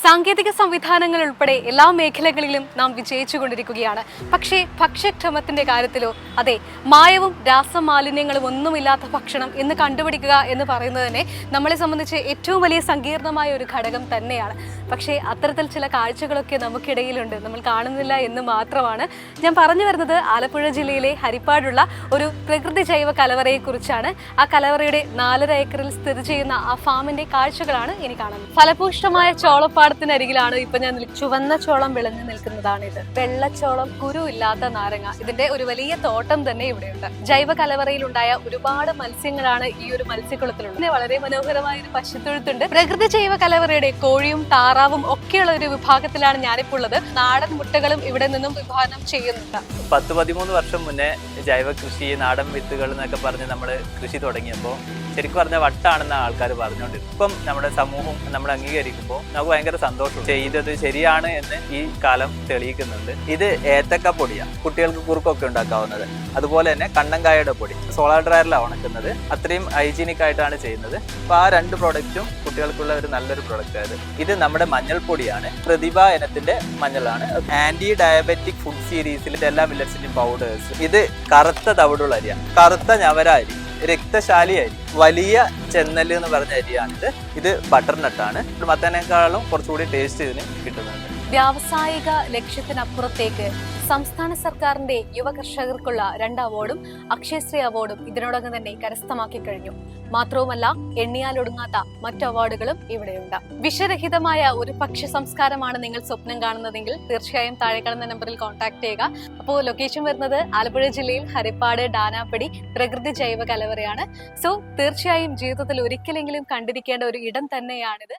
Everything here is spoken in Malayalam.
സാങ്കേതിക സംവിധാനങ്ങൾ ഉൾപ്പെടെ എല്ലാ മേഖലകളിലും നാം വിജയിച്ചുകൊണ്ടിരിക്കുകയാണ്. പക്ഷേ ഭക്ഷ്യക്ഷമത്തിന്റെ കാര്യത്തിലോ അതെ, മായവും രാസമാലിന്യങ്ങളും ഒന്നുമില്ലാത്ത ഭക്ഷണം എന്ന് കണ്ടുപിടിക്കുക എന്ന് പറയുന്നത് തന്നെ നമ്മളെ സംബന്ധിച്ച് ഏറ്റവും വലിയ സങ്കീർണമായ ഒരു ഘടകം തന്നെയാണ്. പക്ഷേ അത്തരത്തിൽ ചില കാഴ്ചകളൊക്കെ നമുക്കിടയിലുണ്ട്, നമ്മൾ കാണുന്നില്ല എന്ന് മാത്രമാണ്. ഞാൻ പറഞ്ഞു വരുന്നത് ആലപ്പുഴ ജില്ലയിലെ ഹരിപ്പാടുള്ള ഒരു പ്രകൃതി ജൈവ കലവറയെക്കുറിച്ചാണ്. ആ കലവറയുടെ 4.5 ഏക്കറിൽ സ്ഥിതി ചെയ്യുന്ന ആ ഫാമിന്റെ കാഴ്ചകളാണ് ഇനി കാണുന്നത്. ഫലഭൂഷ്ടമായ ചോളപ്പാടത്തിനരികിലാണ് ഇപ്പൊ ഞാൻ ചുവന്ന ചോളം വിളഞ്ഞു നിൽക്കുന്നതാണ് ഇത്. വെള്ളച്ചോളം, കുരു ഇല്ലാത്ത നാരങ്ങ, ഇതിന്റെ ഒരു വലിയ തോട്ടം തന്നെ ഇവിടെയുണ്ട്. ജൈവ കലവറയിൽ ഉണ്ടായ ഒരുപാട് മത്സ്യങ്ങളാണ് ഈ ഒരു മത്സ്യക്കുളത്തിലുള്ളത്. പിന്നെ വളരെ മനോഹരമായ ഒരു പശുത്തൊഴുത്തുണ്ട്. പ്രകൃതി ജൈവ കലവറയുടെ കോഴിയും താറാവും ഒക്കെയുള്ള ഒരു വിഭാഗത്തിലാണ് ഞാനിപ്പോൾ ഉള്ളത്. നാടൻ മുട്ടകളും ഇവിടെ നിന്നും വിഭാവനം ചെയ്യുന്നുണ്ട്. 10-13 വർഷം മുന്നേ ജൈവ കൃഷി, നാടൻ വിത്തുകൾ എന്നൊക്കെ പറഞ്ഞ് നമ്മൾ കൃഷി തുടങ്ങിയപ്പോൾ ശരിക്കും പറഞ്ഞാൽ വട്ടാണെന്ന ആൾക്കാർ പറഞ്ഞുകൊണ്ടിരുന്നു. ഇപ്പം നമ്മുടെ സമൂഹം നമ്മൾ അംഗീകരിക്കുമ്പോൾ നമുക്ക് ഭയങ്കര സന്തോഷം. ചെയ്തത് ശരിയാണ് എന്ന് ഈ കാലം തെളിയിക്കുന്നുണ്ട്. ഇത് ഏത്തക്ക പൊടിയാണ്, കുട്ടികൾക്ക് കുറുക്കൊക്കെ ഉണ്ടാക്കാവുന്നത്. അതുപോലെ തന്നെ കണ്ണങ്കായയുടെ പൊടി സോളാർ ഡ്രയറിലാണ് ഉണക്കുന്നത്. അത്രയും ഹൈജീനിക് ആയിട്ടാണ് ചെയ്യുന്നത്. അപ്പോൾ ആ 2 പ്രോഡക്റ്റും കുട്ടികൾക്കുള്ള ഒരു നല്ലൊരു പ്രോഡക്റ്റ് ആയത്. ഇത് നമ്മുടെ മഞ്ഞൾപ്പൊടിയാണ്, പ്രതിഭ ഇനത്തിന്റെ മഞ്ഞളാണ്. ആന്റി ഡയബറ്റിക് ഫുഡ് സീരീസിലെ എല്ലാ മില്ലറ്റ്സിന്റെയും പൗഡേഴ്സ്. ഇത് കറുത്ത തവിടുള്ള അരിയാണ്, കറുത്ത ഞവര അരി, രക്തശാലി അരി, വലിയ ചെന്നല് എന്ന് പറഞ്ഞ അരിയാണിത്. ഇത് ബട്ടർനട്ടാണ്. മത്തനേക്കാളും കുറച്ചുകൂടി ടേസ്റ്റ് ഇതിന് കിട്ടുന്നുണ്ട്. വ്യാവസായിക ലക്ഷ്യത്തിനപ്പുറത്തേക്ക് സംസ്ഥാന സർക്കാരിന്റെ യുവ കർഷകർക്കുള്ള 2 അവാർഡും അക്ഷയശ്രീ അവാർഡും ഇതിനോടകം തന്നെ കരസ്ഥമാക്കി കഴിഞ്ഞു. മാത്രവുമല്ല, എണ്ണിയാലൊടുങ്ങാത്ത മറ്റു അവാർഡുകളും ഇവിടെയുണ്ട്. വിഷരഹിതമായ ഒരു ഭക്ഷ്യ സംസ്കാരമാണ് നിങ്ങൾ സ്വപ്നം കാണുന്നതെങ്കിൽ തീർച്ചയായും താഴെ കാണുന്ന നമ്പറിൽ കോൺടാക്ട് ചെയ്യുക. അപ്പോൾ ലൊക്കേഷൻ വരുന്നത് ആലപ്പുഴ ജില്ലയിൽ ഹരിപ്പാട് ഡാനാപ്പടി പ്രകൃതി ജൈവ കലവറയാണ്. സോ തീർച്ചയായും ജീവിതത്തിൽ ഒരിക്കലെങ്കിലും കണ്ടിരിക്കേണ്ട ഒരു ഇടം തന്നെയാണിത്.